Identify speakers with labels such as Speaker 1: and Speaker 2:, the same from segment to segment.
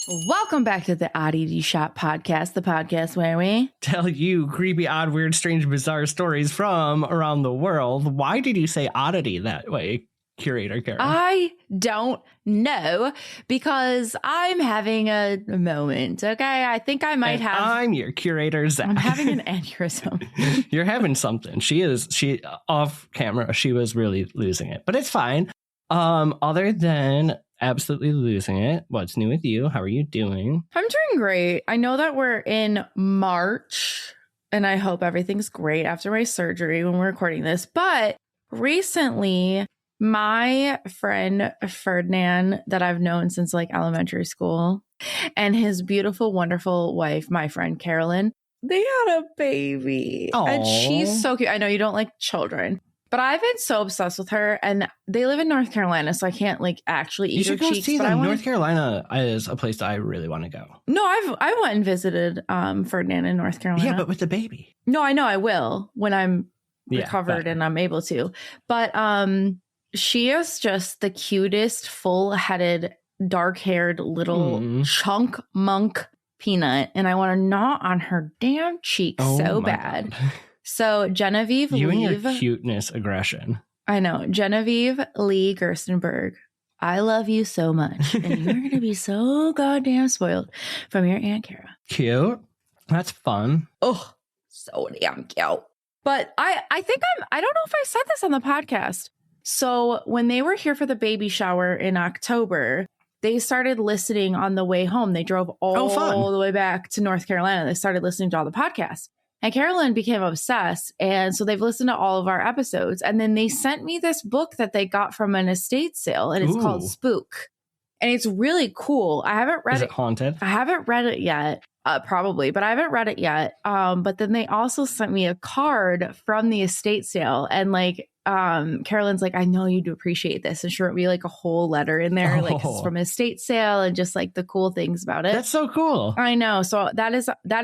Speaker 1: Welcome back to the Oddity Shop podcast, the podcast where we
Speaker 2: tell you creepy, odd, weird, strange, bizarre stories from around the world. Why did you say oddity that way, Curator Karen?
Speaker 1: I don't know, because I'm having a moment, okay? I think I might have...
Speaker 2: I'm your Curator Zach.
Speaker 1: I'm having an aneurysm.
Speaker 2: You're having something. She off camera, she was really losing it, but it's fine. Other than absolutely losing it, what's new with you? How are you doing?
Speaker 1: I'm doing great. I know that we're in March, and I hope everything's great after my surgery when we're recording this, but recently... my friend Ferdinand, that I've known since like elementary school, and his beautiful, wonderful wife, my friend Carolyn, they had a baby.
Speaker 2: Aww.
Speaker 1: And she's so cute. I know you don't like children, but I've been so obsessed with her. And they live in North Carolina, so I can't like actually eat her cheeks.
Speaker 2: See them. North Carolina is a place that I really want to go.
Speaker 1: No, I went and visited Ferdinand in North Carolina.
Speaker 2: Yeah, but with the baby.
Speaker 1: No, I know I will when I'm recovered and I'm able to. But she is just the cutest, full-headed, dark-haired little chunk monk peanut, and I want to gnaw on her damn cheek so bad. God. So Genevieve
Speaker 2: you
Speaker 1: Lee,
Speaker 2: and your cuteness aggression.
Speaker 1: I know. Genevieve Lee Gerstenberg, I love you so much, and you're going to be so goddamn spoiled from your Aunt Kara.
Speaker 2: Cute. That's fun.
Speaker 1: Oh, so damn cute. But I think I don't know if I said this on the podcast. So when they were here for the baby shower in October, they started listening on the way home. They drove all the way back to North Carolina. They started listening to all the podcasts. And Carolyn became obsessed. And so they've listened to all of our episodes. And then they sent me this book that they got from an estate sale. And it's called Spook. And it's really cool. I haven't read it.
Speaker 2: Is it haunted?
Speaker 1: I haven't read it yet. Probably, but I haven't read it yet. But then they also sent me a card from the estate sale. And like, Carolyn's like, I know you'd appreciate this, and she wrote me like a whole letter in there, like it's from an estate sale and just like the cool things about it.
Speaker 2: That's so cool.
Speaker 1: I know. So that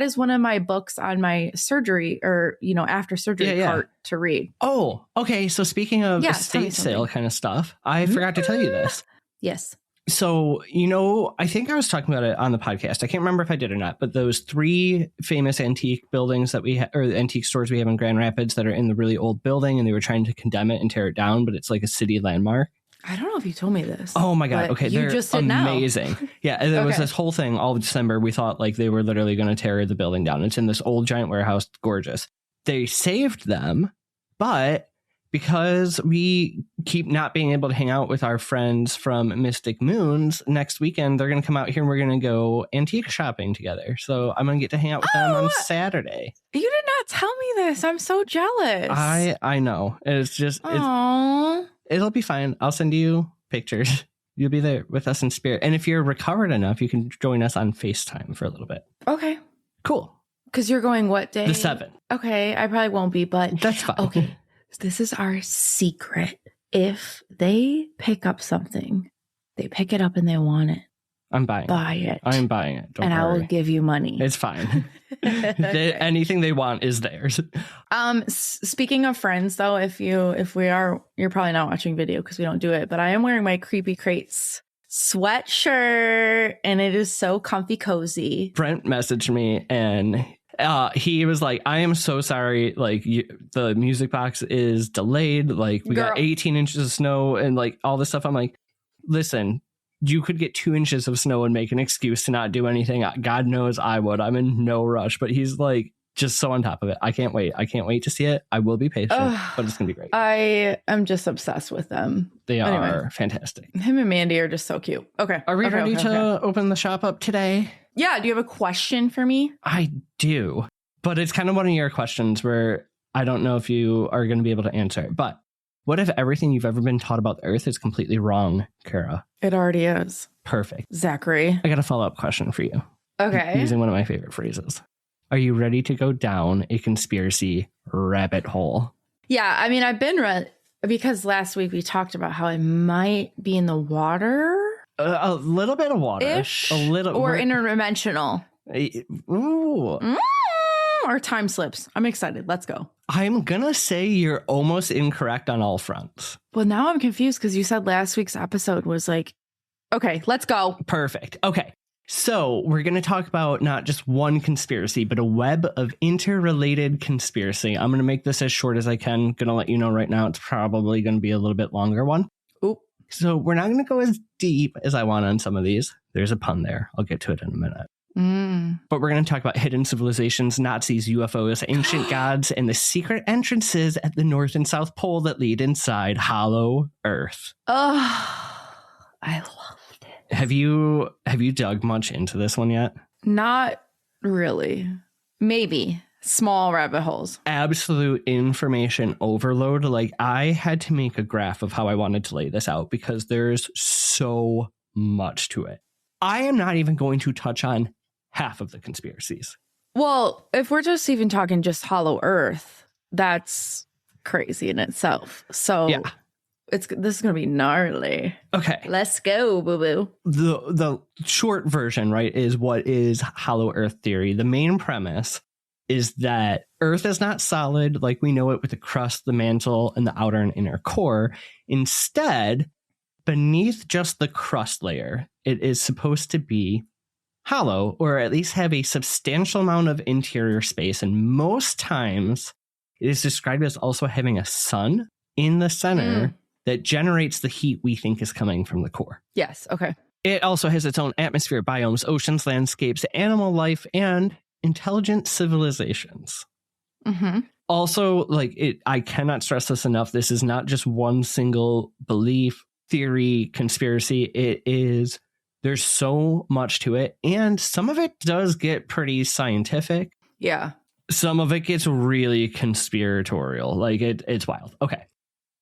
Speaker 1: is one of my books on my surgery, or after surgery cart to read.
Speaker 2: Oh, okay. So speaking of estate sale kind of stuff, I forgot to tell you this.
Speaker 1: Yes.
Speaker 2: So, I think I was talking about it on the podcast. I can't remember if I did or not, but those 3 famous antique buildings that we or antique stores we have in Grand Rapids that are in the really old building, and they were trying to condemn it and tear it down, but it's like a city landmark.
Speaker 1: I don't know if you told me this.
Speaker 2: Oh my God. Okay.
Speaker 1: They're
Speaker 2: just amazing. Yeah. And there was this whole thing all of December. We thought like they were literally going to tear the building down. It's in this old giant warehouse. Gorgeous. They saved them, but because we keep not being able to hang out with our friends from Mystic Moons, next weekend, they're going to come out here and we're going to go antique shopping together. So I'm going to get to hang out with them on Saturday.
Speaker 1: You did not tell me this. I'm so jealous.
Speaker 2: I know. It's just, it'll be fine. I'll send you pictures. You'll be there with us in spirit. And if you're recovered enough, you can join us on FaceTime for a little bit.
Speaker 1: Okay.
Speaker 2: Cool.
Speaker 1: Because you're going what day?
Speaker 2: The 7th.
Speaker 1: Okay. I probably won't be, but
Speaker 2: that's fine.
Speaker 1: Okay. This is our secret. If they pick up something, they pick it up and they want it.
Speaker 2: I'm buying it.
Speaker 1: Buy it.
Speaker 2: I'm buying it. Don't worry.
Speaker 1: I will give you money.
Speaker 2: It's fine. Anything they want is theirs.
Speaker 1: Speaking of friends, though, you're probably not watching video because we don't do it, but I am wearing my Creepy Crates sweatshirt, and it is so comfy cozy.
Speaker 2: Brent messaged me and he was like, I am so sorry. Like the music box is delayed. Like we got 18 inches of snow and like all this stuff. I'm like, listen, you could get 2 inches of snow and make an excuse to not do anything. God knows I would. I'm in no rush. But he's like, just so on top of it. I can't wait. I can't wait to see it. I will be patient, but it's going to be great.
Speaker 1: I am just obsessed with them.
Speaker 2: They are fantastic.
Speaker 1: Him and Mandy are just so cute. Okay.
Speaker 2: Are we ready to open the shop up today?
Speaker 1: Yeah. Do you have a question for me?
Speaker 2: I do. But it's kind of one of your questions where I don't know if you are going to be able to answer it. But what if everything you've ever been taught about the Earth is completely wrong, Kara?
Speaker 1: It already is.
Speaker 2: Perfect.
Speaker 1: Zachary.
Speaker 2: I got a follow-up question for you.
Speaker 1: Okay.
Speaker 2: Using one of my favorite phrases. Are you ready to go down a conspiracy rabbit hole?
Speaker 1: Yeah, I mean, I've been because last week we talked about how I might be in the water.
Speaker 2: A little bit of water.
Speaker 1: Ish.
Speaker 2: A little.
Speaker 1: Or interdimensional.
Speaker 2: Ooh.
Speaker 1: Or time slips. I'm excited. Let's go.
Speaker 2: I'm going to say you're almost incorrect on all fronts.
Speaker 1: Well, now I'm confused because you said last week's episode was like, okay, let's go.
Speaker 2: Perfect. Okay. So we're going to talk about not just one conspiracy, but a web of interrelated conspiracy. I'm going to make this as short as I can. Going to let you know right now, it's probably going to be a little bit longer one.
Speaker 1: Oop.
Speaker 2: So we're not going to go as deep as I want on some of these. There's a pun there. I'll get to it in a minute. But we're going to talk about hidden civilizations, Nazis, UFOs, ancient gods, and the secret entrances at the North and South Pole that lead inside Hollow Earth.
Speaker 1: Oh, I loved it.
Speaker 2: Have you dug much into this one yet?
Speaker 1: Not really. Maybe. Small rabbit holes.
Speaker 2: Absolute information overload. Like, I had to make a graph of how I wanted to lay this out because there's so much to it. I am not even going to touch on half of the conspiracies.
Speaker 1: Well, if we're just even talking just Hollow Earth, that's crazy in itself. So yeah. This is going to be gnarly.
Speaker 2: Okay.
Speaker 1: Let's go, boo-boo.
Speaker 2: The short version, right, is what is Hollow Earth theory. The main premise is that Earth is not solid like we know it with the crust, the mantle, and the outer and inner core. Instead, beneath just the crust layer, it is supposed to be hollow, or at least have a substantial amount of interior space. And most times, it is described as also having a sun in the center that generates the heat we think is coming from the core.
Speaker 1: Yes. Okay.
Speaker 2: It also has its own atmosphere, biomes, oceans, landscapes, animal life, and intelligent civilizations. Also, I cannot stress this enough. This is not just one single belief, theory, conspiracy. There's so much to it. And some of it does get pretty scientific.
Speaker 1: Yeah.
Speaker 2: Some of it gets really conspiratorial. It's wild. Okay.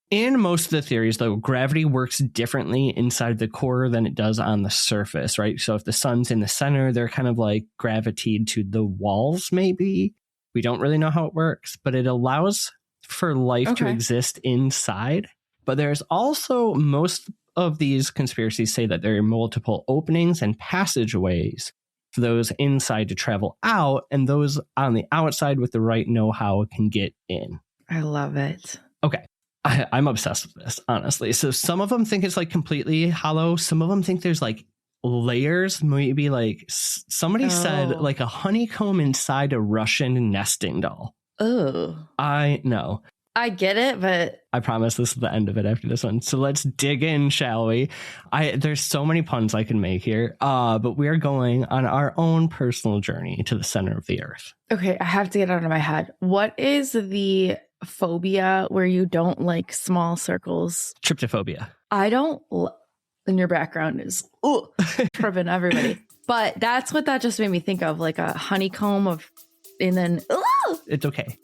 Speaker 2: In most of the theories, though, gravity works differently inside the core than it does on the surface, right? So if the sun's in the center, they're kind of like gravitated to the walls, maybe. We don't really know how it works, but it allows for life to exist inside. But there's also, most of these conspiracies say that there are multiple openings and passageways for those inside to travel out, and those on the outside with the right know-how can get in.
Speaker 1: I love it.
Speaker 2: Okay. I'm obsessed with this, honestly. So some of them think it's completely hollow. Some of them think there's layers, maybe somebody said a honeycomb inside a Russian nesting doll.
Speaker 1: Oh,
Speaker 2: I know.
Speaker 1: I get it, but
Speaker 2: I promise this is the end of it after this one. So let's dig in, shall we? There's so many puns I can make here, but we are going on our own personal journey to the center of the earth.
Speaker 1: Okay, I have to get it out of my head. What is the phobia where you don't like small circles?
Speaker 2: Tryptophobia.
Speaker 1: I don't. And your background is tripping everybody. But that's what that just made me think of, like a honeycomb of, and then
Speaker 2: it's okay.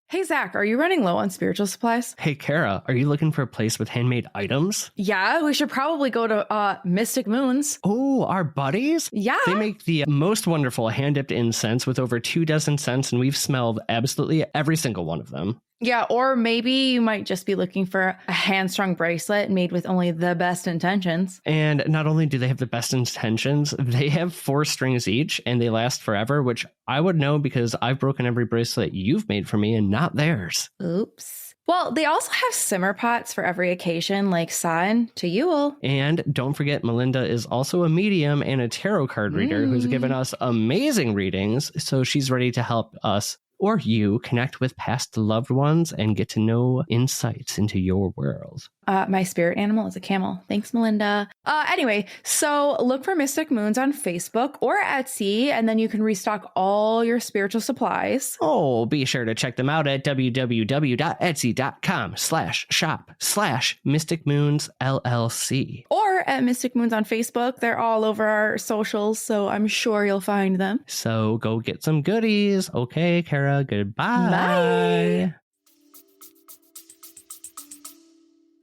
Speaker 1: Hey, Zach, are you running low on spiritual supplies?
Speaker 2: Hey, Kara, are you looking for a place with handmade items?
Speaker 1: Yeah, we should probably go to Mystic Moons.
Speaker 2: Oh, our buddies?
Speaker 1: Yeah.
Speaker 2: They make the most wonderful hand-dipped incense with over 24 scents, and we've smelled absolutely every single one of them.
Speaker 1: Yeah, or maybe you might just be looking for a hand-strung bracelet made with only the best intentions.
Speaker 2: And not only do they have the best intentions, they have 4 strings each, and they last forever, which I would know because I've broken every bracelet you've made for me and not theirs.
Speaker 1: Oops. Well, they also have simmer pots for every occasion, like San to Yule.
Speaker 2: And don't forget, Melinda is also a medium and a tarot card reader who's given us amazing readings, so she's ready to help us or you connect with past loved ones and get to know insights into your world.
Speaker 1: My spirit animal is a camel. Thanks, Melinda. Anyway, so look for Mystic Moons on Facebook or Etsy, and then you can restock all your spiritual supplies.
Speaker 2: Oh, be sure to check them out at www.etsy.com/shop/mysticmoonsllc.
Speaker 1: Or at Mystic Moons on Facebook. They're all over our socials, so I'm sure you'll find them.
Speaker 2: So go get some goodies. Okay, Kara, goodbye.
Speaker 1: Bye.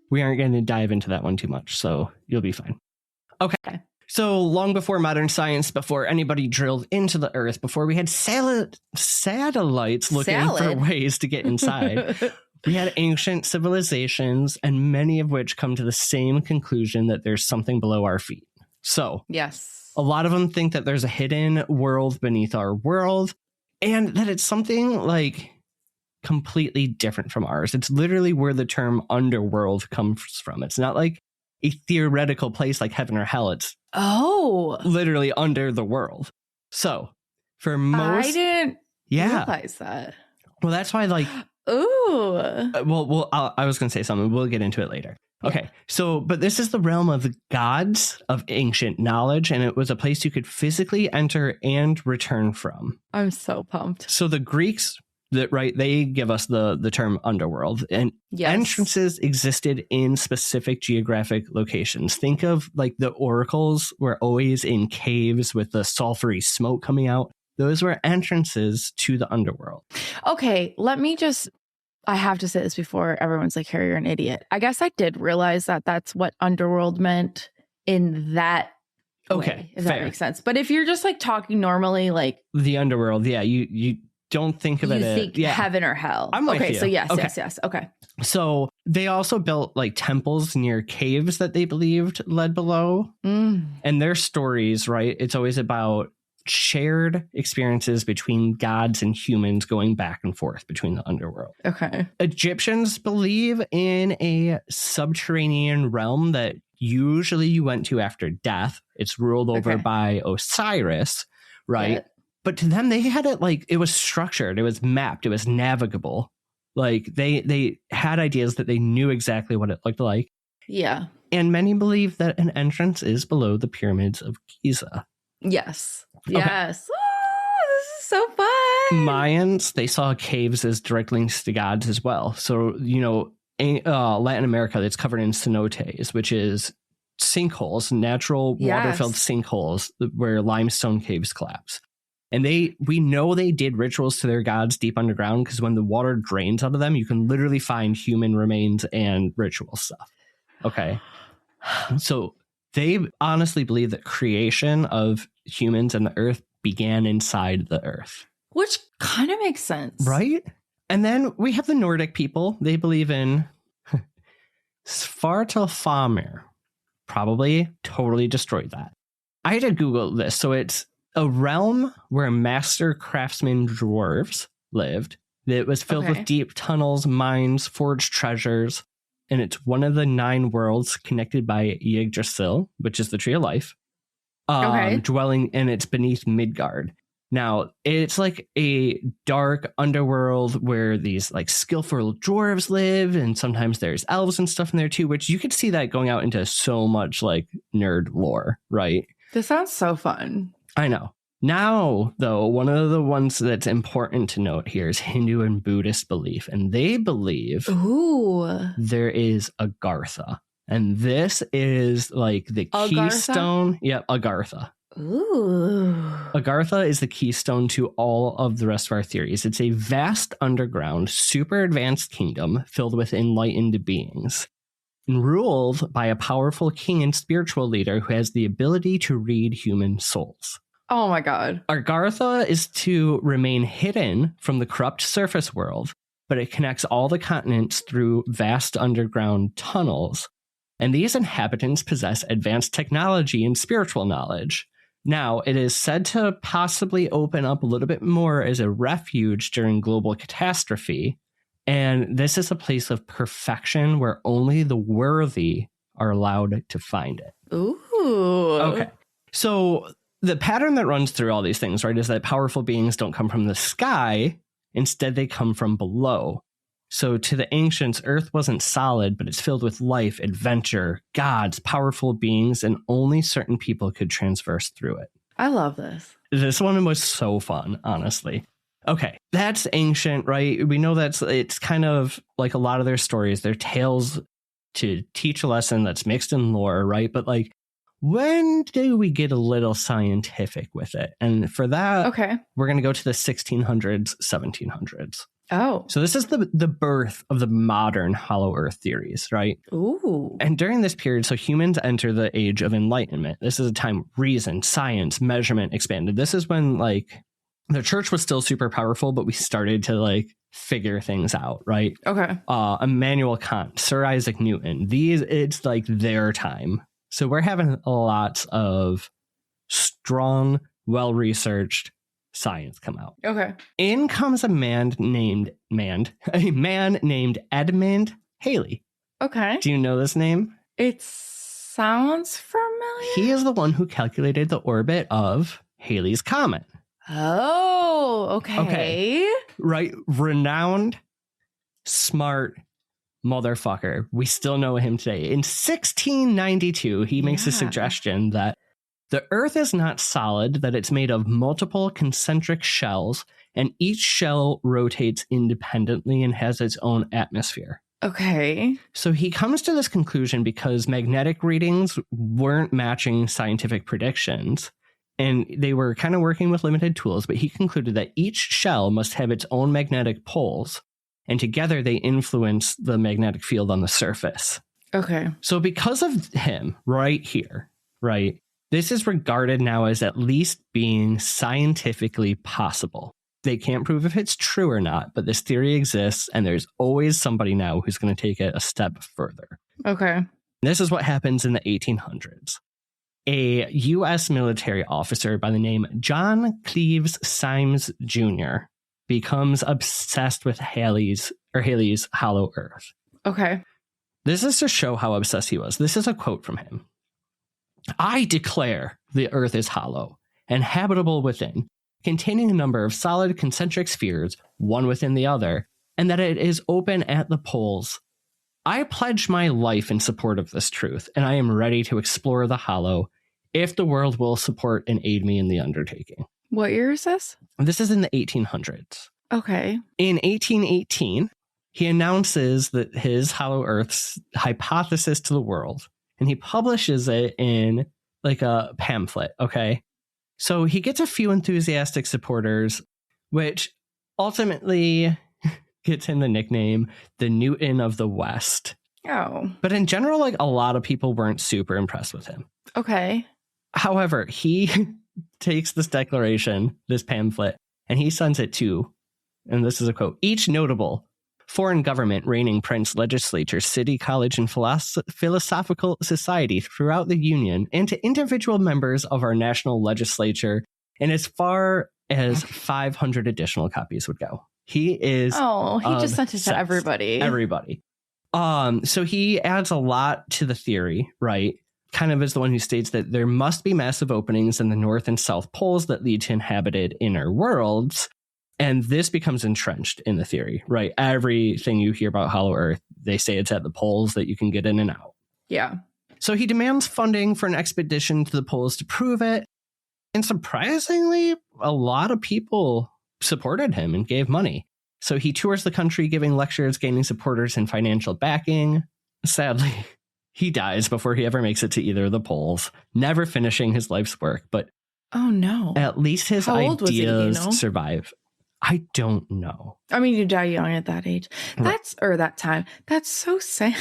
Speaker 2: We aren't going to dive into that one too much, so you'll be fine. Okay. So long before modern science, before anybody drilled into the earth, before we had satellites looking for ways to get inside, we had ancient civilizations, and many of which come to the same conclusion that there's something below our feet. So
Speaker 1: yes,
Speaker 2: a lot of them think that there's a hidden world beneath our world, and that it's something completely different from ours. It's literally where the term underworld comes from. It's not like a theoretical place like heaven or hell. It's literally under the world. So for most,
Speaker 1: I didn't realize that.
Speaker 2: Well, that's why like,
Speaker 1: ooh.
Speaker 2: I was going to say something. We'll get into it later. Okay. So, but this is the realm of the gods of ancient knowledge, and it was a place you could physically enter and return from.
Speaker 1: I'm so pumped.
Speaker 2: So the Greeks, they give us the term underworld, and entrances existed in specific geographic locations. Think of like the oracles were always in caves with the sulfury smoke coming out. Those were entrances to the underworld.
Speaker 1: Okay, I have to say this before everyone's like, Harry, you're an idiot. I guess I did realize that that's what underworld meant in that way, if that makes sense. But if you're just like talking normally, like
Speaker 2: the underworld, you don't think of it as
Speaker 1: heaven or hell.
Speaker 2: I'm with you.
Speaker 1: So yes. Okay.
Speaker 2: So they also built like temples near caves that they believed led below. And their stories, right? It's always about shared experiences between gods and humans going back and forth between the underworld.
Speaker 1: Okay.
Speaker 2: Egyptians believe in a subterranean realm that usually you went to after death. It's ruled over by Osiris, right? Yeah. But to them, they had it like it was structured, it was mapped, it was navigable. Like they had ideas that they knew exactly what it looked like.
Speaker 1: Yeah.
Speaker 2: And many believe that an entrance is below the pyramids of Giza.
Speaker 1: Yes.
Speaker 2: Okay.
Speaker 1: Yes. Oh, this is so fun.
Speaker 2: Mayans, they saw caves as direct links to gods as well. So, Latin America, it's covered in cenotes, which is sinkholes, natural water-filled sinkholes where limestone caves collapse. And we know they did rituals to their gods deep underground because when the water drains out of them, you can literally find human remains and ritual stuff. Okay. So they honestly believe that creation of humans and the earth began inside the earth.
Speaker 1: Which kind of makes sense.
Speaker 2: Right? And then we have the Nordic people. They believe in Svartalfamir. Probably totally destroyed that. I had to Google this. So it's a realm where master craftsman-dwarves lived. That was filled with deep tunnels, mines, forged treasures. And it's one of the 9 worlds connected by Yggdrasil, which is the tree of life, dwelling, and it's beneath Midgard. Now, it's like a dark underworld where these like skillful dwarves live, and sometimes there's elves and stuff in there too, which you could see that going out into so much like nerd lore, right?
Speaker 1: This sounds so fun.
Speaker 2: I know. Now, though, one of the ones that's important to note here is Hindu and Buddhist belief. And they believe there is Agartha. And this is like the keystone. Yep, Agartha.
Speaker 1: Ooh.
Speaker 2: Agartha is the keystone to all of the rest of our theories. It's a vast underground, super advanced kingdom filled with enlightened beings, and ruled by a powerful king and spiritual leader who has the ability to read human souls.
Speaker 1: Oh my God.
Speaker 2: Agartha is to remain hidden from the corrupt surface world, but it connects all the continents through vast underground tunnels. And these inhabitants possess advanced technology and spiritual knowledge. Now, it is said to possibly open up a little bit more as a refuge during global catastrophe. And this is a place of perfection where only the worthy are allowed to find it.
Speaker 1: Ooh.
Speaker 2: Okay. So the pattern that runs through all these things, right, is that powerful beings don't come from the sky. Instead, they come from below. So to the ancients, Earth wasn't solid, but it's filled with life, adventure, gods, powerful beings, and only certain people could transverse through it.
Speaker 1: I love this.
Speaker 2: This one was so fun, honestly. Okay, that's ancient, right? We know it's kind of like a lot of their stories, their tales to teach a lesson that's mixed in lore, right? But like, when do we get a little scientific with it? And for that, we're going to go to the 1600s, 1700s.
Speaker 1: Oh.
Speaker 2: So this is the birth of the modern hollow earth theories, right?
Speaker 1: Ooh.
Speaker 2: And during this period, so humans enter the age of Enlightenment. This is a time reason, science, measurement expanded. This is when like the church was still super powerful, but we started to like figure things out, right?
Speaker 1: Okay.
Speaker 2: Immanuel Kant, Sir Isaac Newton, it's like their time. So we're having lots of strong, well-researched science come out.
Speaker 1: Okay.
Speaker 2: In comes a man named Edmund Halley.
Speaker 1: Okay.
Speaker 2: Do you know this name?
Speaker 1: It sounds familiar.
Speaker 2: He is the one who calculated the orbit of Halley's Comet.
Speaker 1: Oh, okay.
Speaker 2: Right. Renowned, smart motherfucker. We still know him today. In 1692, he makes a suggestion that the Earth is not solid, that it's made of multiple concentric shells, and each shell rotates independently and has its own atmosphere.
Speaker 1: Okay.
Speaker 2: So he comes to this conclusion because magnetic readings weren't matching scientific predictions, and they were kind of working with limited tools, but he concluded that each shell must have its own magnetic poles, and together they influence the magnetic field on the surface.
Speaker 1: Okay.
Speaker 2: So because of him right here, right, this is regarded now as at least being scientifically possible. They can't prove if it's true or not, but this theory exists, and there's always somebody now who's going to take it a step further.
Speaker 1: Okay.
Speaker 2: This is what happens in the 1800s. A U.S. military officer by the name John Cleves Symes Jr. becomes obsessed with Halley's hollow earth.
Speaker 1: Okay.
Speaker 2: This is to show how obsessed he was. This is a quote from him. "I declare the earth is hollow and habitable within, containing a number of solid concentric spheres, one within the other, and that it is open at the poles. I pledge my life in support of this truth, and I am ready to explore the hollow if the world will support and aid me in the undertaking."
Speaker 1: What year is this?
Speaker 2: This is in the 1800s.
Speaker 1: Okay.
Speaker 2: In 1818, he announces that his hollow earth's hypothesis to the world, and he publishes it in like a pamphlet, okay? So he gets a few enthusiastic supporters, which ultimately gets him the nickname the Newton of the West.
Speaker 1: Oh.
Speaker 2: But in general, like a lot of people weren't super impressed with him.
Speaker 1: Okay.
Speaker 2: However, he takes this declaration, this pamphlet, and he sends it to, and this is a quote, "each notable foreign government, reigning prince, legislature, city, college, and philosophical society throughout the Union, and to individual members of our national legislature, and as far as 500 additional copies would go." He is
Speaker 1: he just sent it to everybody.
Speaker 2: Everybody. So he adds a lot to the theory, right? Kind of is the one who states that there must be massive openings in the north and south poles that lead to inhabited inner worlds. And this becomes entrenched in the theory, right? Everything you hear about Hollow Earth, they say it's at the poles that you can get in and out.
Speaker 1: Yeah.
Speaker 2: So he demands funding for an expedition to the poles to prove it. And surprisingly, a lot of people supported him and gave money. So he tours the country giving lectures, gaining supporters and financial backing. Sadly, he dies before he ever makes it to either of the poles, never finishing his life's work. But
Speaker 1: oh no,
Speaker 2: at least his ideas survive. I don't know.
Speaker 1: I mean, you die young at that age. That's or that time. That's so sad.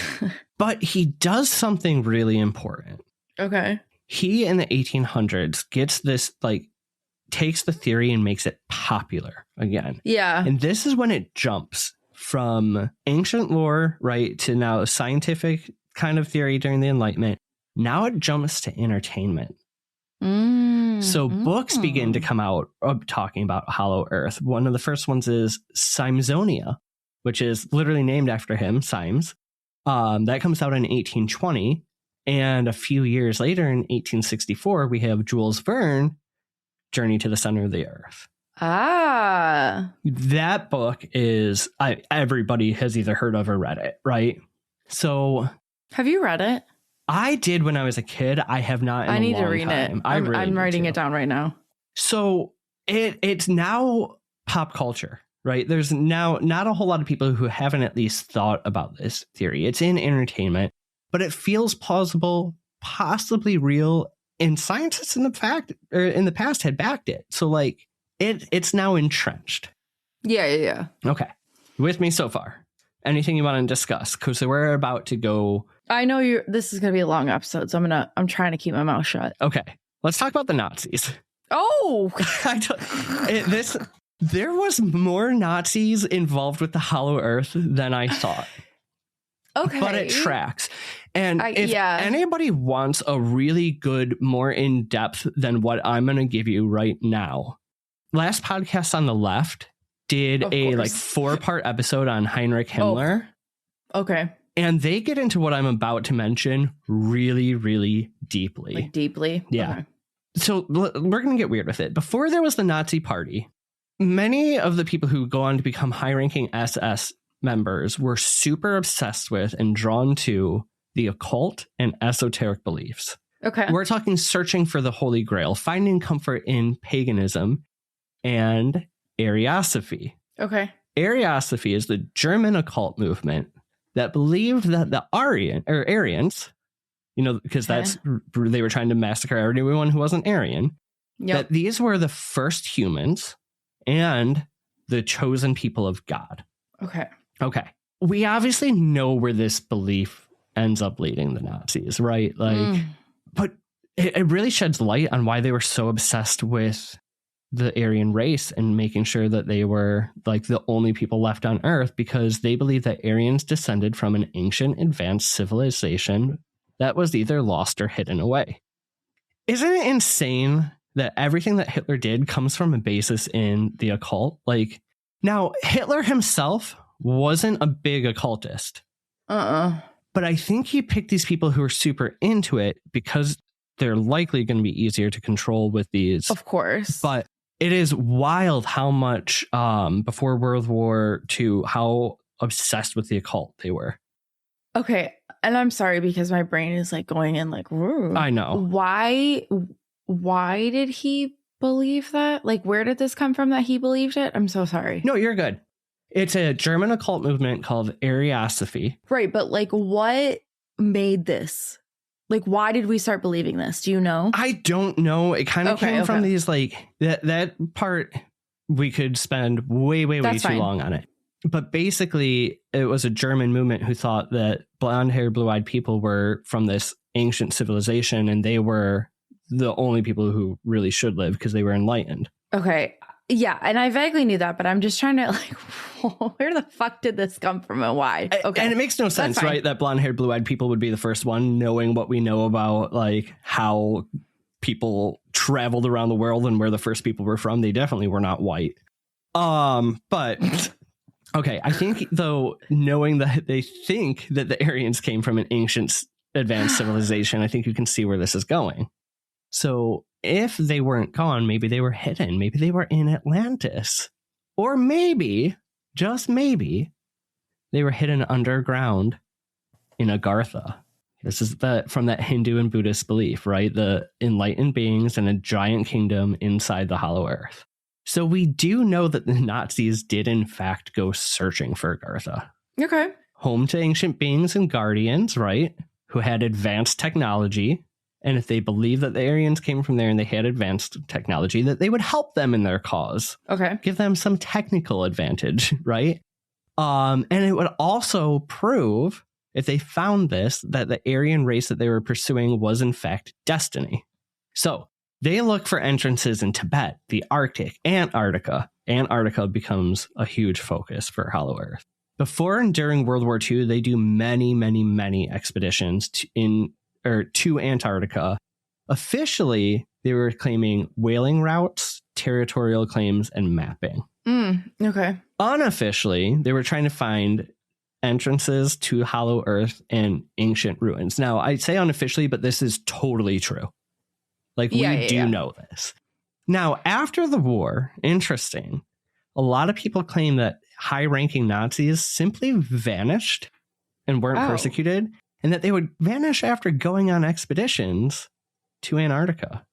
Speaker 2: But he does something really important.
Speaker 1: Okay.
Speaker 2: He in the 1800s gets this, like, takes the theory and makes it popular again.
Speaker 1: Yeah.
Speaker 2: And this is when it jumps from ancient lore, right, to now scientific kind of theory during the Enlightenment. Now it jumps to entertainment. So books begin to come out talking about Hollow Earth. One of the first ones is Symesonia, which is literally named after him, Symes. That comes out in 1820. And a few years later, in 1864, we have Jules Verne, Journey to the Center of the Earth.
Speaker 1: Ah.
Speaker 2: That book is, everybody has either heard of or read it, right? So...
Speaker 1: Have you read it?
Speaker 2: I did when I was a kid. I have not in
Speaker 1: I need
Speaker 2: a long
Speaker 1: to read
Speaker 2: time.
Speaker 1: it. I'm writing it down right now.
Speaker 2: So it's now pop culture, right? There's now not a whole lot of people who haven't at least thought about this theory. It's in entertainment, but it feels plausible, possibly real, and scientists in the past had backed it. So like it's now entrenched.
Speaker 1: Yeah.
Speaker 2: Okay. With me so far. Anything you want to discuss? Because we're about to go.
Speaker 1: I know this is going to be a long episode, so I'm trying to keep my mouth shut.
Speaker 2: Okay. Let's talk about the Nazis.
Speaker 1: Oh,
Speaker 2: there was more Nazis involved with the Hollow Earth than I thought.
Speaker 1: Okay.
Speaker 2: But it tracks. And if anybody wants a really good, more in-depth than what I'm going to give you right now, last podcast on the left did a 4-part episode on Heinrich Himmler.
Speaker 1: Oh. Okay.
Speaker 2: And they get into what I'm about to mention really, really deeply.
Speaker 1: Like deeply?
Speaker 2: Yeah.
Speaker 1: Okay.
Speaker 2: So we're going to get weird with it. Before there was the Nazi Party, many of the people who go on to become high-ranking SS members were super obsessed with and drawn to the occult and esoteric beliefs.
Speaker 1: Okay.
Speaker 2: We're talking searching for the Holy Grail, finding comfort in paganism and Ariosophy.
Speaker 1: Okay.
Speaker 2: Ariosophy is the German occult movement that believed that the Aryans, because they were trying to massacre everyone who wasn't Aryan, that these were the first humans and the chosen people of God. Okay. We obviously know where this belief ends up leading the Nazis, right? But it really sheds light on why they were so obsessed with the Aryan race and making sure that they were like the only people left on Earth, because they believed that Aryans descended from an ancient advanced civilization that was either lost or hidden away. Isn't it insane that everything that Hitler did comes from a basis in the occult? Like, now, Hitler himself wasn't a big occultist. But I think he picked these people who are super into it because they're likely going to be easier to control with these.
Speaker 1: Of course.
Speaker 2: But it is wild how much before World War II, how obsessed with the occult they were.
Speaker 1: Okay. And I'm sorry because my brain is like going in like, whoa.
Speaker 2: I know.
Speaker 1: Why did he believe that? Like, where did this come from that he believed it? I'm so sorry.
Speaker 2: No, you're good. It's a German occult movement called Ariosophy.
Speaker 1: Right. But like, what made this? Like, why did we start believing this? Do you know?
Speaker 2: I don't know. It kind of came from these, like, that part we could spend way too long on it. But basically, it was a German movement who thought that blonde-haired, blue-eyed people were from this ancient civilization, and they were the only people who really should live because they were enlightened.
Speaker 1: Okay. Yeah, and I vaguely knew that, but I'm just trying to like, where the fuck did this come from and why? Okay.
Speaker 2: And it makes no sense, right? That blonde-haired, blue-eyed people would be the first one, knowing what we know about like how people traveled around the world and where the first people were from. They definitely were not white. But okay, I think though, knowing that they think that the Aryans came from an ancient advanced civilization, I think you can see where this is going. So if they weren't gone, maybe they were hidden. Maybe they were in Atlantis. Or maybe, just maybe, they were hidden underground in Agartha. This is from that Hindu and Buddhist belief, right? The enlightened beings and a giant kingdom inside the hollow earth. So we do know that the Nazis did in fact go searching for Agartha.
Speaker 1: Okay.
Speaker 2: Home to ancient beings and guardians, right? Who had advanced technology. And if they believed that the Aryans came from there and they had advanced technology, that they would help them in their cause.
Speaker 1: Okay.
Speaker 2: Give them some technical advantage, right? And it would also prove, if they found this, that the Aryan race that they were pursuing was in fact destiny. So they look for entrances in Tibet, the Arctic, Antarctica. Antarctica becomes a huge focus for Hollow Earth. Before and during World War II, they do many expeditions to Antarctica. Officially, they were claiming whaling routes, territorial claims, and mapping.
Speaker 1: Okay.
Speaker 2: Unofficially, they were trying to find entrances to Hollow Earth and ancient ruins. Now, I say unofficially, but this is totally true. Like, we do know this. Now, after the war, interesting, a lot of people claim that high-ranking Nazis simply vanished and weren't persecuted, and that they would vanish after going on expeditions to Antarctica.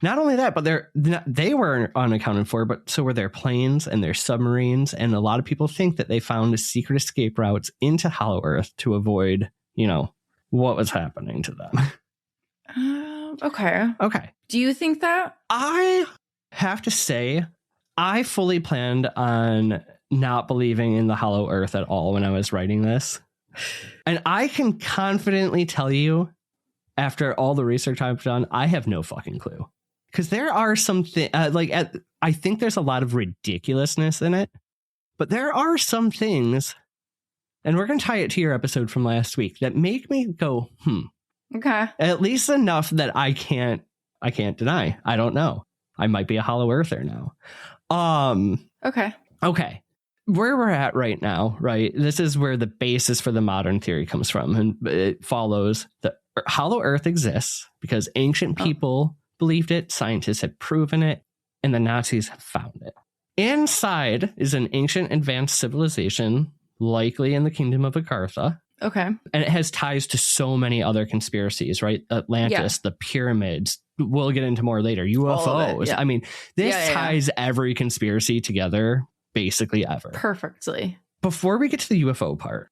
Speaker 2: Not only that, but they were unaccounted for, but so were their planes and their submarines. And a lot of people think that they found secret escape routes into Hollow Earth to avoid, what was happening to them. Okay.
Speaker 1: Do you think that?
Speaker 2: I have to say, I fully planned on not believing in the Hollow Earth at all when I was writing this. And I can confidently tell you, after all the research I've done, I have no fucking clue. Because there are some things, I think there's a lot of ridiculousness in it, but there are some things, and we're going to tie it to your episode from last week, that make me go,
Speaker 1: Okay.
Speaker 2: At least enough that I can't deny. I don't know. I might be a Hollow Earther now.
Speaker 1: Okay.
Speaker 2: where we're at right now, right? This is where the basis for the modern theory comes from. And it follows that hollow earth exists because ancient people believed it, scientists had proven it, and the Nazis have found it. Inside is an ancient advanced civilization, likely in the kingdom of Agartha.
Speaker 1: Okay.
Speaker 2: And it has ties to so many other conspiracies, right? Atlantis, the pyramids. We'll get into more later. UFOs.
Speaker 1: Yeah.
Speaker 2: I mean, this ties every conspiracy together basically ever.
Speaker 1: Perfectly.
Speaker 2: Before we get to the UFO part,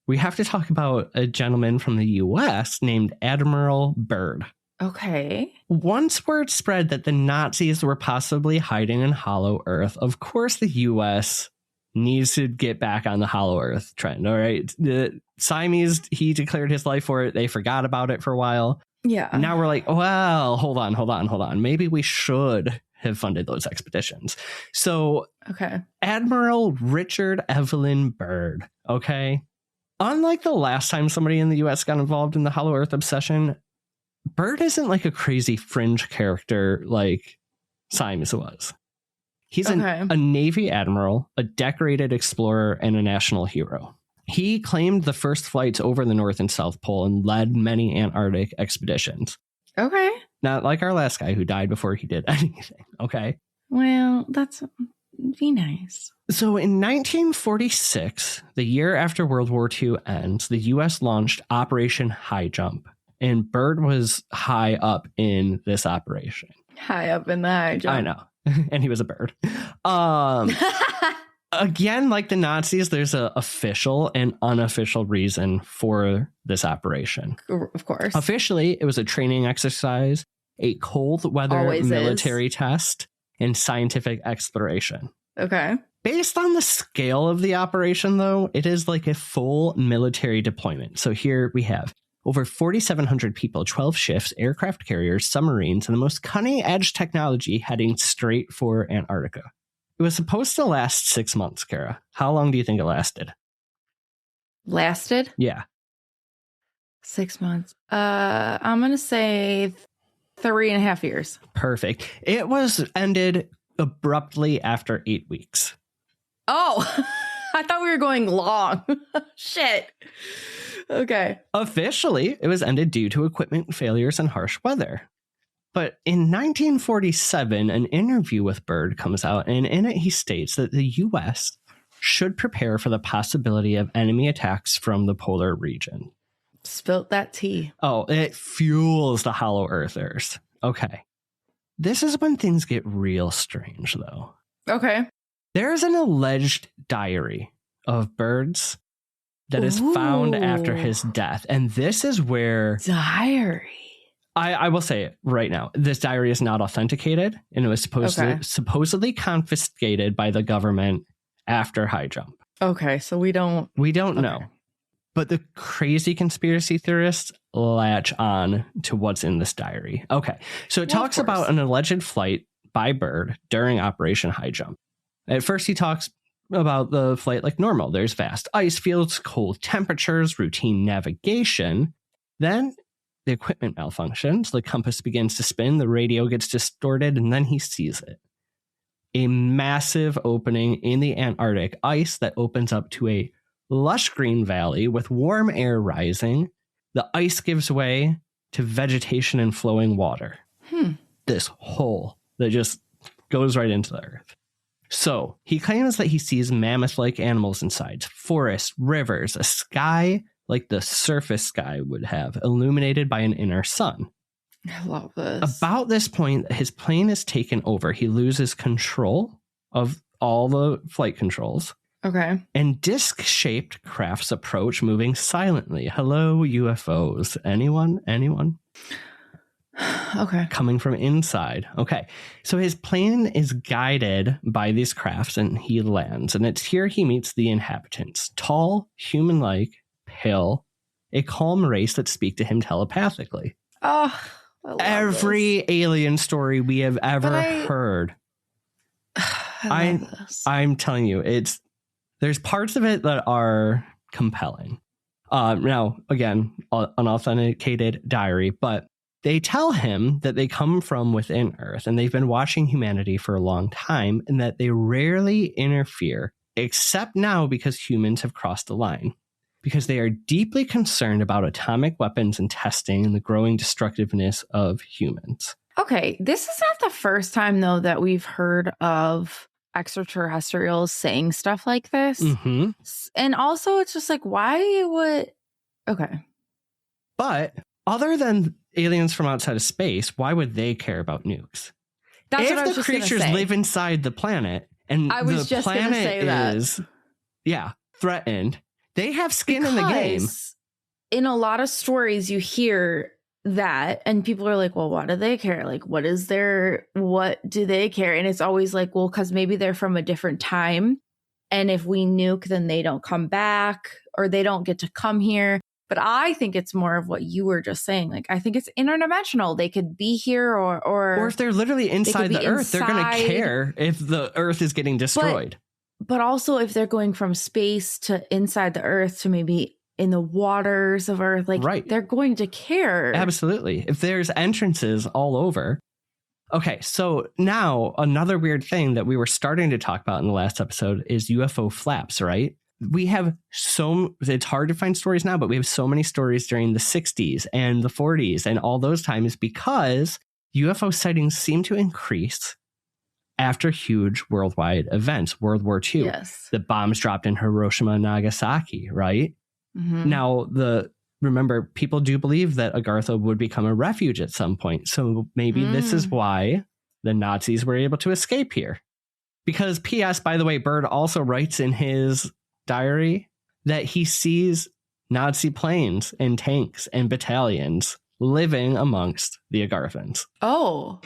Speaker 2: we have to talk about a gentleman from the US named Admiral Byrd.
Speaker 1: Okay.
Speaker 2: Once word spread that the Nazis were possibly hiding in Hollow Earth, of course the US needs to get back on the Hollow Earth trend. All right. The Siamese, he declared his life for it. They forgot about it for a while.
Speaker 1: Yeah.
Speaker 2: Now we're like, well, hold on. Maybe we should have funded those expeditions. So, Admiral Richard Evelyn Byrd. Okay. Unlike the last time somebody in the US got involved in the Hollow Earth obsession, Byrd isn't like a crazy fringe character like Siamese was. He's a Navy admiral, a decorated explorer, and a national hero. He claimed the first flights over the North and South Pole and led many Antarctic expeditions.
Speaker 1: Okay.
Speaker 2: Not like our last guy who died before he did anything. Okay.
Speaker 1: Well, that's be nice.
Speaker 2: So in 1946, the year after World War II ends, the U.S. launched Operation Highjump. And Byrd was high up in this operation.
Speaker 1: High up in the Highjump.
Speaker 2: I know. And he was a bird. Again, like the Nazis, there's an official and unofficial reason for this operation.
Speaker 1: Of course.
Speaker 2: Officially, it was a training exercise, a cold weather military test, and scientific exploration.
Speaker 1: Okay.
Speaker 2: Based on the scale of the operation, though, it is like a full military deployment. So here we have over 4,700 people, 12 shifts, aircraft carriers, submarines, and the most cutting-edge technology heading straight for Antarctica. It was supposed to last 6 months, Kara. How long do you think it lasted?
Speaker 1: Lasted?
Speaker 2: Yeah.
Speaker 1: 6 months. I'm going to say 3.5 years.
Speaker 2: Perfect. It was ended abruptly after 8 weeks.
Speaker 1: Oh, I thought we were going long. Shit. Okay.
Speaker 2: Officially, it was ended due to equipment failures and harsh weather. But in 1947, an interview with Byrd comes out, and in it he states that the U.S. should prepare for the possibility of enemy attacks from the polar region.
Speaker 1: Spilt that tea.
Speaker 2: Oh, it fuels the Hollow Earthers. Okay. This is when things get real strange, though.
Speaker 1: Okay.
Speaker 2: There's an alleged diary of Byrd's that is found after his death. And this is where...
Speaker 1: Diary.
Speaker 2: I will say it right now. This diary is not authenticated, and it was supposedly confiscated by the government after Highjump.
Speaker 1: Okay, so we don't
Speaker 2: know. But the crazy conspiracy theorists latch on to what's in this diary. Okay, so it talks about an alleged flight by Byrd during Operation Highjump. At first, he talks about the flight like normal. There's vast ice fields, cold temperatures, routine navigation. Then the equipment malfunctions, the compass begins to spin, the radio gets distorted, and then he sees it. A massive opening in the Antarctic ice that opens up to a lush green valley with warm air rising. The ice gives way to vegetation and flowing water. This hole that just goes right into the earth. So he claims that he sees mammoth-like animals inside, forests, rivers, a sky like the surface sky would have, illuminated by an inner sun.
Speaker 1: I love this.
Speaker 2: About this point, his plane is taken over. He loses control of all the flight controls.
Speaker 1: Okay.
Speaker 2: And disc-shaped crafts approach, moving silently. Hello, UFOs. Anyone?
Speaker 1: Okay.
Speaker 2: Coming from inside. Okay. So his plane is guided by these crafts, and he lands. And it's here he meets the inhabitants. Tall, human-like, pale, a calm race that speak to him telepathically.
Speaker 1: Oh,
Speaker 2: every alien story we have ever heard. I'm telling you, there's parts of it that are compelling. Now, again, unauthenticated diary, but they tell him that they come from within Earth and they've been watching humanity for a long time and that they rarely interfere except now because humans have crossed the line. Because they are deeply concerned about atomic weapons and testing and the growing destructiveness of humans.
Speaker 1: Okay, this is not the first time, though, that we've heard of extraterrestrials saying stuff like this.
Speaker 2: Mm-hmm.
Speaker 1: And also, it's just like, why would... Okay.
Speaker 2: But other than aliens from outside of space, why would they care about nukes?
Speaker 1: That's what I was
Speaker 2: If the
Speaker 1: just gonna
Speaker 2: creatures
Speaker 1: say.
Speaker 2: live inside the planet and
Speaker 1: I was
Speaker 2: the
Speaker 1: just gonna say
Speaker 2: planet
Speaker 1: that.
Speaker 2: is, threatened, they have skin in the game.
Speaker 1: Because in a lot of stories, you hear that and people are like, well, why do they care? Like, what do they care? And it's always like, well, because maybe they're from a different time. And if we nuke, then they don't come back or they don't get to come here. But I think it's more of what you were just saying. Like, I think it's interdimensional. They could be here or
Speaker 2: if they're literally inside the Earth, they're going to care if the Earth is getting destroyed.
Speaker 1: But also if they're going from space to inside the Earth to maybe in the waters of Earth, like they're going to care.
Speaker 2: Absolutely. If there's entrances all over. Okay, so now another weird thing that we were starting to talk about in the last episode is UFO flaps, right? We have it's hard to find stories now, but we have so many stories during the 60s and the 40s and all those times because UFO sightings seem to increase after huge worldwide events. World War II,
Speaker 1: yes.
Speaker 2: The bombs dropped in Hiroshima and Nagasaki, right?
Speaker 1: Mm-hmm.
Speaker 2: Now, remember, people do believe that Agartha would become a refuge at some point. So maybe this is why the Nazis were able to escape here. Because P.S., by the way, Byrd also writes in his diary that he sees Nazi planes and tanks and battalions living amongst the Agarthans.
Speaker 1: Oh,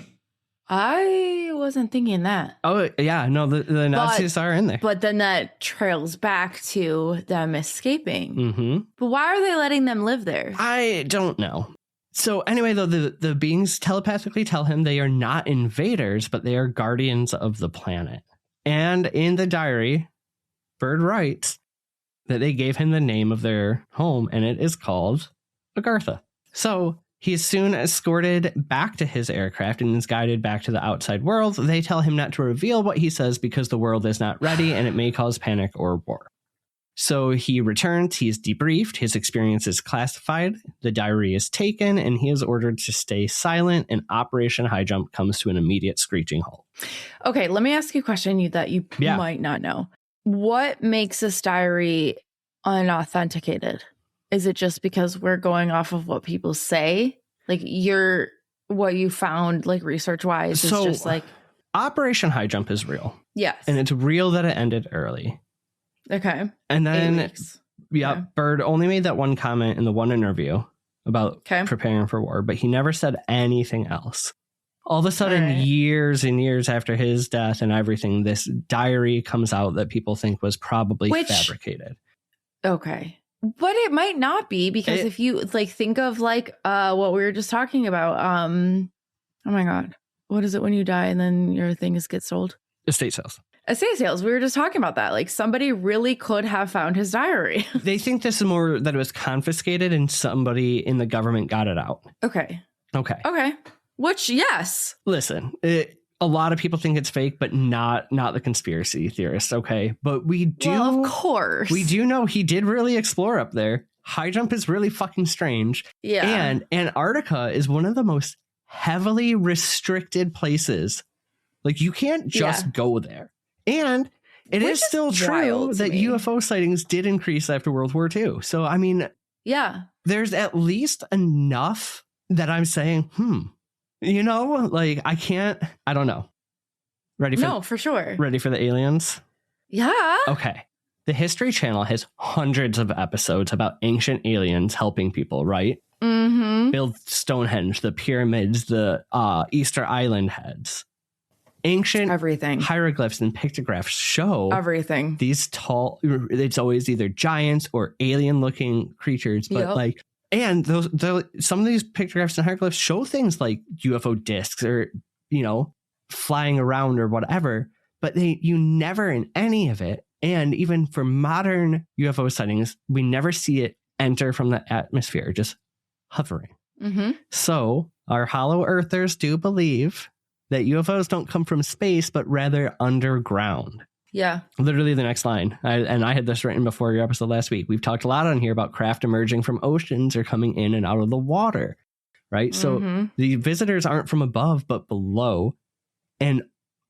Speaker 1: I wasn't thinking that.
Speaker 2: Oh, yeah. No, the Nazis are in there.
Speaker 1: But then that trails back to them escaping.
Speaker 2: Mm-hmm.
Speaker 1: But why are they letting them live there?
Speaker 2: I don't know. So anyway, though, the beings telepathically tell him they are not invaders, but they are guardians of the planet. And in the diary, Byrd writes that they gave him the name of their home, and it is called Agartha. So he is soon escorted back to his aircraft and is guided back to the outside world. They tell him not to reveal what he says because the world is not ready and it may cause panic or war. So he returns, he is debriefed, his experience is classified, the diary is taken, and he is ordered to stay silent, and Operation Highjump comes to an immediate screeching halt.
Speaker 1: Okay, let me ask you a question that you might not know. What makes this diary unauthenticated? Is it just because we're going off of what people say? Like what you found, like research-wise, is just like...
Speaker 2: Operation Highjump is real.
Speaker 1: Yes.
Speaker 2: And it's real that it ended early.
Speaker 1: Okay.
Speaker 2: And then, Byrd only made that one comment in the one interview about preparing for war, but he never said anything else. All of a sudden, years and years after his death and everything, this diary comes out that people think was probably fabricated.
Speaker 1: Okay. But it might not be, because if you think of what we were just talking about, oh my God, what is it when you die and then your things get sold?
Speaker 2: Estate sales.
Speaker 1: Estate sales. We were just talking about that. Like, somebody really could have found his diary. They
Speaker 2: think this is more that it was confiscated and somebody in the government got it out.
Speaker 1: Okay. Which, yes.
Speaker 2: Listen, a lot of people think it's fake, but not the conspiracy theorists. Okay. But we do.
Speaker 1: Well, of course.
Speaker 2: We do know he did really explore up there. Highjump is really fucking strange.
Speaker 1: Yeah.
Speaker 2: And Antarctica is one of the most heavily restricted places. Like, you can't just go there. And it is still true that UFO sightings did increase after World War II. So, I mean, there's at least enough that I'm saying, I don't know. Ready for
Speaker 1: No, for sure.
Speaker 2: Ready for the aliens?
Speaker 1: Yeah.
Speaker 2: Okay. The History Channel has hundreds of episodes about ancient aliens helping people, right?
Speaker 1: Mm-hmm.
Speaker 2: Build Stonehenge, the pyramids, the Easter Island heads. Ancient
Speaker 1: everything
Speaker 2: hieroglyphs and pictographs show
Speaker 1: everything.
Speaker 2: These tall, it's always either giants or alien looking creatures, but and those some of these pictographs and hieroglyphs show things like UFO discs or flying around or whatever, but you never in any of it, and even for modern UFO sightings, we never see it enter from the atmosphere, just hovering.
Speaker 1: Mm-hmm.
Speaker 2: So our hollow earthers do believe that UFOs don't come from space, but rather underground.
Speaker 1: Yeah.
Speaker 2: Literally the next line. I had this written before your episode last week. We've talked a lot on here about craft emerging from oceans or coming in and out of the water, right? So the visitors aren't from above, but below. And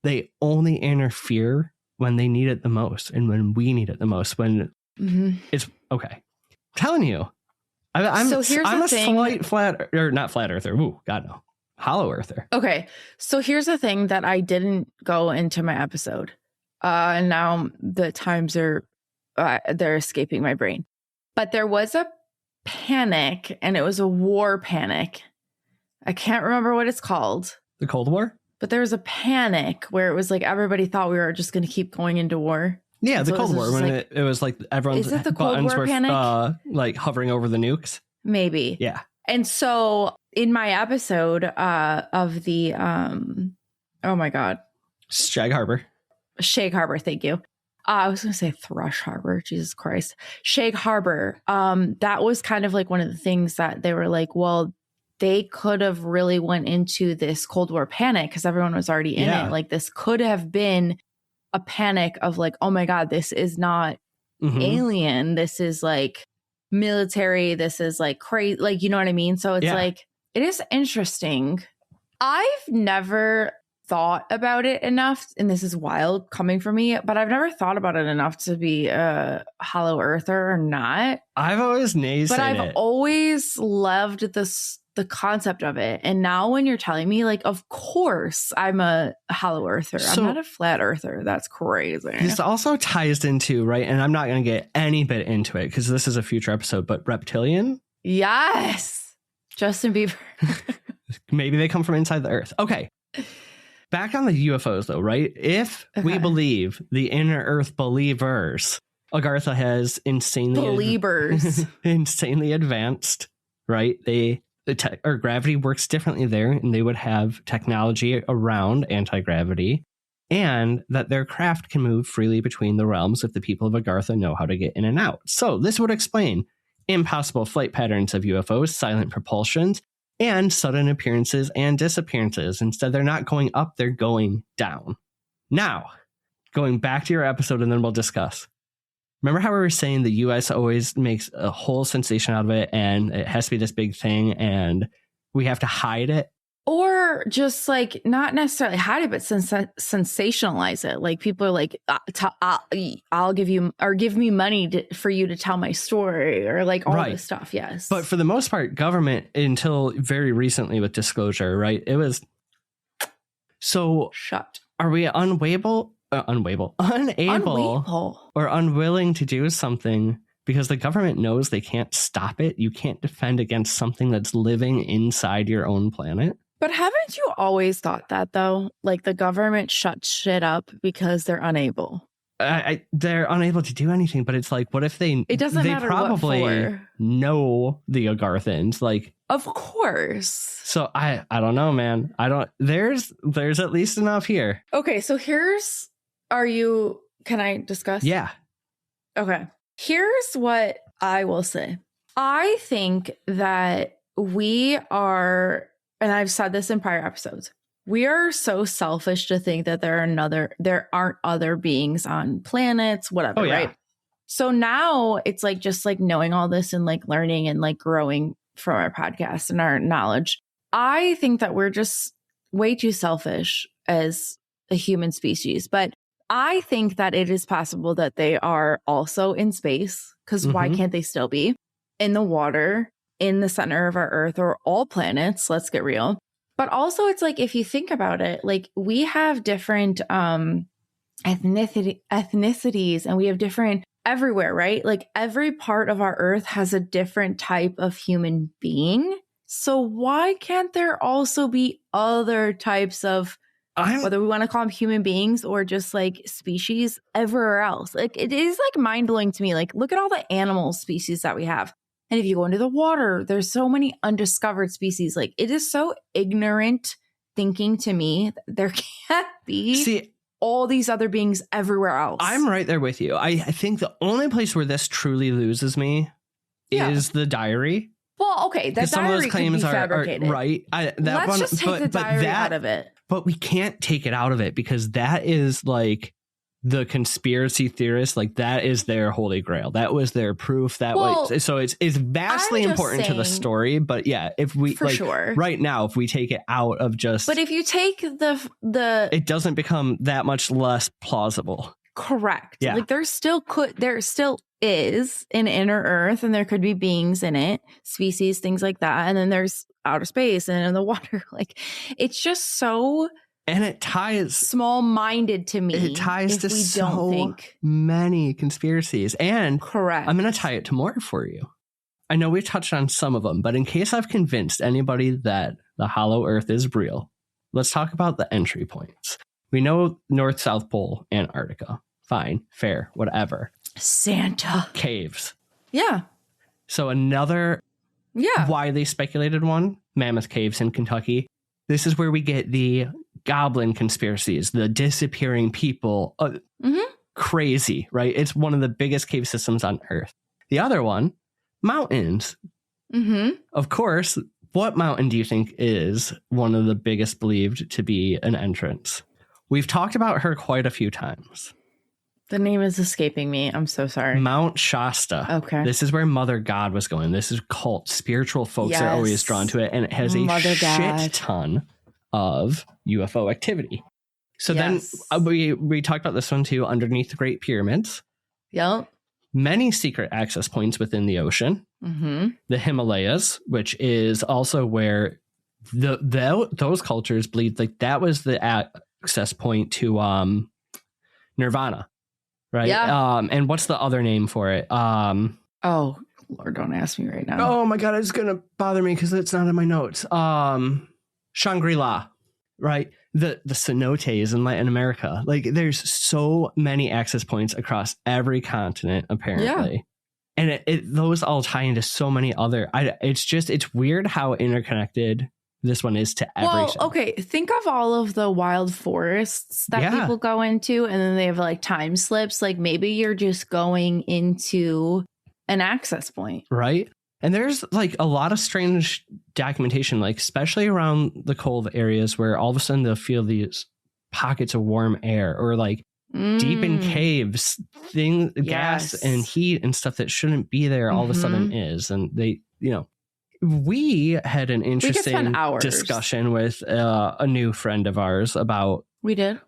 Speaker 2: they only interfere when they need it the most and when we need it the most. When it's okay. I'm telling you. I'm a slight not flat earther. Ooh, God no. Hollow earther.
Speaker 1: Okay. So here's the thing that I didn't go into my episode. And now the times are, they're escaping my brain. But there was a panic, and it was a war panic. I can't remember what it's called.
Speaker 2: The Cold War?
Speaker 1: But there was a panic where it was like everybody thought we were just going to keep going into war.
Speaker 2: Yeah, the Cold War, when it was like everyone's buttons were like hovering over the nukes.
Speaker 1: Maybe.
Speaker 2: Yeah.
Speaker 1: And so in my episode of the, oh my God.
Speaker 2: Shag Harbor,
Speaker 1: thank you. I was going to say Thrush Harbor. Jesus Christ. Shag Harbor. That was kind of like one of the things that they were like, well, they could have really went into this Cold War panic because everyone was already in it. Like this could have been a panic of like, oh my God, this is not alien. This is like military. This is like crazy. Like, you know what I mean? So it's like, it is interesting. I've never thought about it enough, and this is wild coming from me, but I've never thought about it enough to be a hollow earther or not.
Speaker 2: I've always naysayed
Speaker 1: but I've always loved the concept of it. And now when you're telling me, like, of course I'm a hollow earther. So, I'm not a flat earther. That's crazy.
Speaker 2: This also ties into, right, and I'm not going to get any bit into it because this is a future episode, but reptilian?
Speaker 1: Yes. Justin Bieber.
Speaker 2: Maybe they come from inside the earth. Okay. Back on the UFOs, though, right? If we believe the inner Earth believers, Agartha has insanely advanced, right? Or gravity works differently there, and they would have technology around anti-gravity, and that their craft can move freely between the realms if the people of Agartha know how to get in and out. So this would explain impossible flight patterns of UFOs, silent propulsions, and sudden appearances and disappearances. Instead, they're not going up, they're going down. Now, going back to your episode, and then we'll discuss. Remember how we were saying the U.S. always makes a whole sensation out of it, and it has to be this big thing, and we have to hide it?
Speaker 1: Or just like not necessarily hide it, but sensationalize it. Like people are like, I'll give you or give me money for you to tell my story or like all this stuff. Yes.
Speaker 2: But for the most part, government until very recently with disclosure, right? It was. So are we unable or unwilling to do something because the government knows they can't stop it? You can't defend against something that's living inside your own planet.
Speaker 1: But haven't you always thought that, though? Like the government shuts shit up because they're unable.
Speaker 2: They're unable to do anything, but it's like, what if they? It doesn't matter. They probably know the Agarthans, like,
Speaker 1: of course.
Speaker 2: So I don't know, man. I don't. There's at least enough here.
Speaker 1: Okay, so can I discuss?
Speaker 2: Yeah.
Speaker 1: Okay. Here's what I will say. I think that we are. And I've said this in prior episodes, we are so selfish to think that there aren't other beings on planets, whatever, right? So now it's like just like knowing all this and like learning and like growing from our podcast and our knowledge. I think that we're just way too selfish as a human species. But I think that it is possible that they are also in space, because why can't they still be in the water? In the center of our Earth or all planets, let's get real. But also it's like, if you think about it, like we have different ethnicities and we have different everywhere, right? Like every part of our Earth has a different type of human being. So why can't there also be other types of, whether we want to call them human beings or just like species everywhere else? Like it is like mind blowing to me. Like look at all the animal species that we have. And if you go into the water, there's so many undiscovered species. Like it is so ignorant thinking to me that there can't be all these other beings everywhere else.
Speaker 2: I'm right there with you. I think the only place where this truly loses me is the diary.
Speaker 1: Well, okay, that
Speaker 2: some
Speaker 1: diary
Speaker 2: of those claims
Speaker 1: could be fabricated.
Speaker 2: Are right.
Speaker 1: Let's just take the diary out of it.
Speaker 2: But we can't take it out of it because that is like the conspiracy theorists, like that is their holy grail. That was their proof. So it's vastly important to the story. But yeah, if we right now, if we take it out of just,
Speaker 1: but if you take the,
Speaker 2: it doesn't become that much less plausible.
Speaker 1: Correct.
Speaker 2: Yeah.
Speaker 1: Like there still is an inner Earth, and there could be beings in it, species, things like that. And then there's outer space and in the water. Like it's just so.
Speaker 2: And it ties
Speaker 1: small-minded to me.
Speaker 2: It ties to so many conspiracies. And
Speaker 1: correct.
Speaker 2: I'm going to tie it to more for you. I know we've touched on some of them, but in case I've convinced anybody that the hollow earth is real, let's talk about the entry points. We know North, South Pole, Antarctica. Fine, fair, whatever.
Speaker 1: Santa.
Speaker 2: Caves.
Speaker 1: Yeah.
Speaker 2: So another widely speculated one, Mammoth Caves in Kentucky. This is where we get the goblin conspiracies, the disappearing people, crazy, right? It's one of the biggest cave systems on Earth. The other one, mountains. Of course, what mountain do you think is one of the biggest believed to be an entrance? We've talked about her quite a few times.
Speaker 1: The name is escaping me. I'm so sorry.
Speaker 2: Mount Shasta.
Speaker 1: Okay.
Speaker 2: This is where Mother God was going. This is cult. Spiritual folks are always drawn to it. And it has a ton of UFO activity. So then we talked about this one too, underneath the Great Pyramids.
Speaker 1: Yep.
Speaker 2: Many secret access points within the ocean. The Himalayas, which is also where those cultures believed like that was the access point to Nirvana. Right.
Speaker 1: Yeah.
Speaker 2: And what's the other name for it?
Speaker 1: Oh, Lord, don't ask me right now.
Speaker 2: Oh my God, it's gonna bother me because it's not in my notes. Shangri-La, right? The cenotes in Latin America. Like there's so many access points across every continent, apparently. Yeah. And those all tie into so many other. It's weird how interconnected this one is to everything.
Speaker 1: Well, okay, think of all of the wild forests that people go into, and then they have like time slips. Like maybe you're just going into an access point.
Speaker 2: Right. And there's like a lot of strange documentation, like especially around the cold areas where all of a sudden they'll feel these pockets of warm air, or like deep in caves, gas and heat and stuff that shouldn't be there all of a sudden is. And they, we had an interesting discussion with a new friend of ours about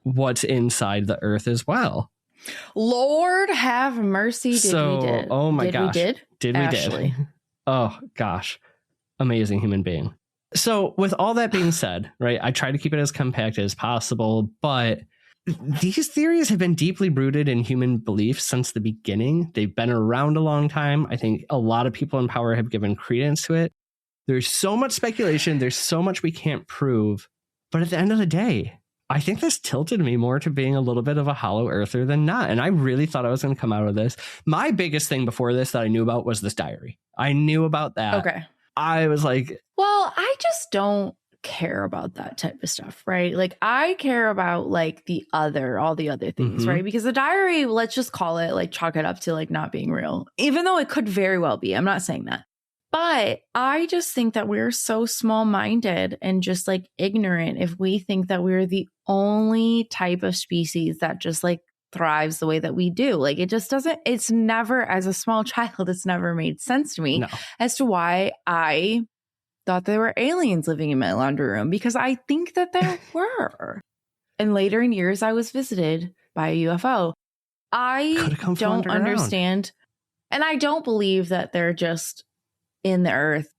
Speaker 2: what's inside the earth as well.
Speaker 1: Lord have mercy. We did.
Speaker 2: Oh my gosh. Did we? Oh gosh. Amazing human being. So with all that being said, right, I try to keep it as compact as possible, but these theories have been deeply rooted in human belief since the beginning. They've been around a long time. I think a lot of people in power have given credence to it. There's so much speculation. There's so much we can't prove. But at the end of the day, I think this tilted me more to being a little bit of a hollow earther than not. And I really thought I was going to come out of this. My biggest thing before this that I knew about was this diary. I knew about that.
Speaker 1: Okay.
Speaker 2: I was like,
Speaker 1: well, I just don't care about that type of stuff, right? Like I care about like all the other things, right? Because the diary, let's just call it like chalk it up to like not being real, even though it could very well be. I'm not saying that. But I just think that we're so small-minded and just like ignorant if we think that we're the only type of species that just like thrives the way that we do. Like it just doesn't, it's never, as a small child, it's never made sense to me as to why I thought there were aliens living in my laundry room, because I think that there were. And later in years, I was visited by a UFO. I don't understand. And I don't believe that they're just in the earth,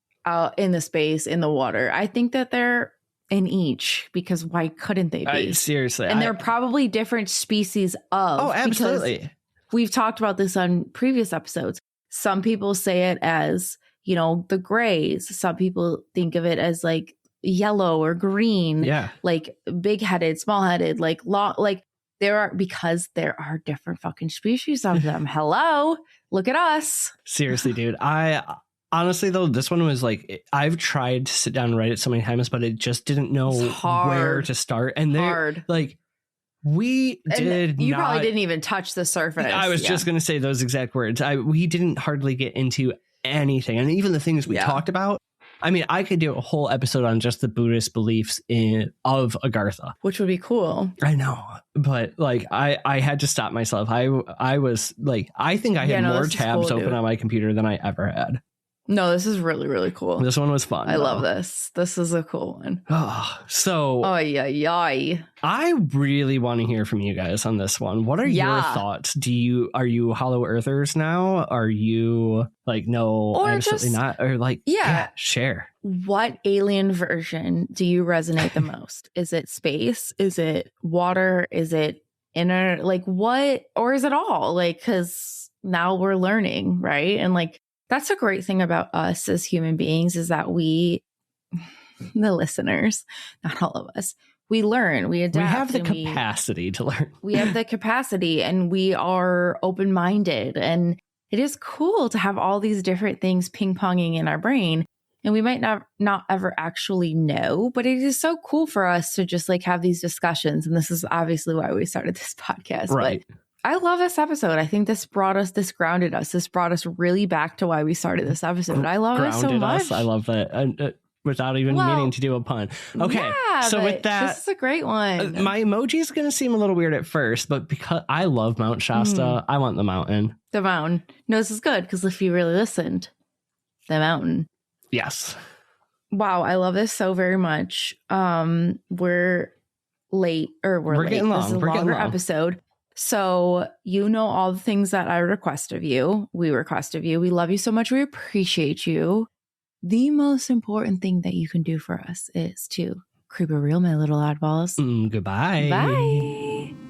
Speaker 1: in the space, in the water. I think that they're in each, because why couldn't they be?
Speaker 2: Seriously.
Speaker 1: And they're probably different species of.
Speaker 2: Oh, absolutely.
Speaker 1: We've talked about this on previous episodes. Some people say it as, the grays. Some people think of it as like yellow or green. Yeah. Like big headed, small headed, like long, like because there are different fucking species of them. Hello, look at us.
Speaker 2: Seriously, dude. Honestly, though, this one was like, I've tried to sit down and write it so many times, but it just didn't know where to start. And they're like, you probably didn't even touch the surface.
Speaker 1: I
Speaker 2: was just going to say those exact words. We didn't hardly get into anything. And even the things we talked about, I mean, I could do a whole episode on just the Buddhist beliefs of Agartha,
Speaker 1: which would be cool.
Speaker 2: I know, but like I had to stop myself. I was like, I think I had more tabs open on my computer than I ever had.
Speaker 1: No, this is really, really cool.
Speaker 2: This one was fun.
Speaker 1: I love this. This is a cool one.
Speaker 2: So I really want to hear from you guys on this one. What are your thoughts? Are you Hollow Earthers now? Are you like, no, or absolutely not? Or like, share.
Speaker 1: What alien version do you resonate the most? Is it space? Is it water? Is it inner? Like what? Or is it all? Like, because now we're learning, right? And like, that's a great thing about us as human beings is that we, the listeners, not all of us, we learn, we adapt.
Speaker 2: We have the capacity to learn.
Speaker 1: We have the capacity and we are open-minded. And it is cool to have all these different things ping-ponging in our brain. And we might not ever actually know, but it is so cool for us to just like have these discussions. And this is obviously why we started this podcast.
Speaker 2: Right.
Speaker 1: But I love this episode. I think this grounded us. This brought us really back to why we started this episode. I love it so much.
Speaker 2: I love that. Without even meaning to do a pun. Okay.
Speaker 1: Yeah,
Speaker 2: so with that,
Speaker 1: this is a great one.
Speaker 2: My emoji is going to seem a little weird at first, but because I love Mount Shasta, I want the mountain.
Speaker 1: The mountain. No, this is good because if you really listened, the mountain.
Speaker 2: Yes.
Speaker 1: Wow. I love this so very much. We're late or we're late.
Speaker 2: Getting long.
Speaker 1: This is a longer episode. So you know all the things that I request of you. We request of you. We love you so much. We appreciate you. The most important thing that you can do for us is to creep a reel, my little oddballs.
Speaker 2: Goodbye.
Speaker 1: Bye.